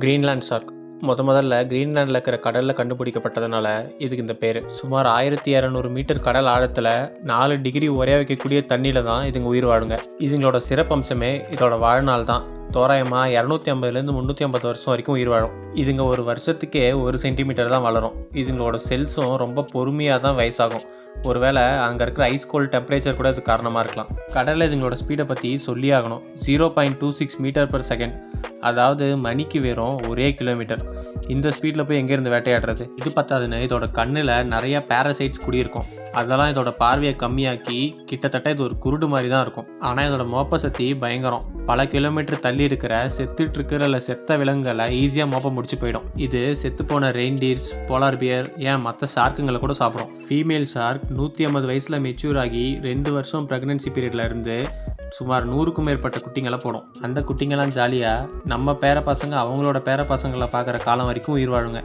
Greenland shark முதல்ல கிரீன்லாண்டில் இருக்கிற கடலில் கண்டுபிடிக்கப்பட்டதுனால இதுக்கு இந்த பேர். சுமார் 1200 மீட்டர் கடல் ஆழத்தில் 4 டிகிரி உறைய வைக்கக்கூடிய தண்ணியில் தான் இதுங்க உயிர் வாழுங்க. இதுங்களோட சிறப்பம்சமே இதோட வாழ்நாள் தான். தோராயமாக 250லேருந்து 350 வருஷம் வரைக்கும் உயிர் வாழும். இதுங்க ஒரு வருஷத்துக்கே 1 சென்டிமீட்டர் தான் வளரும். இதுங்களோட செல்ஸும் ரொம்ப பொறுமையாக தான் வயசாகும். ஒருவேளை அங்கே இருக்கிற ஐஸ் கோல்ட் டெம்பரேச்சர் கூட இது காரணமாக இருக்கலாம். கடலில் இதுங்களோட ஸ்பீடை பற்றி சொல்லி ஆகணும். 0.26 மீட்டர் பர் செகண்ட், அதாவது மணிக்கு வெறும் 1 கிலோமீட்டர். இந்த ஸ்பீடில் போய் எங்கேருந்து வேட்டையாடுறது? இது பத்தாதுன்னு இதோட கண்ணில் நிறைய பேரசைட்ஸ் குடியிருக்கும். அதெல்லாம் இதோட பார்வையை கம்மியாக்கி கிட்டத்தட்ட இது ஒரு குருடு மாதிரி தான் இருக்கும். ஆனால் இதோட மோப்ப சக்தி பயங்கரம். பல கிலோமீட்டர் தள்ளி இருக்கிற செத்துட்டு இருக்கிற இல்லை செத்த விலங்குகளை ஈஸியாக மோப்ப முடிச்சு போயிடும். இது செத்து போன ரெயின்டீர்ஸ், போலார் பியர், ஏன் மற்ற ஷார்க்குங்களை கூட சாப்பிடும். ஃபீமேல் ஷார்க் 150 வயசில் மெச்சூர் ஆகி 2 வருஷம் ப்ரெக்னன்சி பீரியட்ல இருந்து சுமார் 100க்கும் மேற்பட்ட குட்டிங்களை போடும். அந்த குட்டிங்கெல்லாம் ஜாலியாக நம்ம பேர பசங்க அவங்களோட பேர பசங்களை பார்க்குற காலம் வரைக்கும் உயிர் வாழுங்க.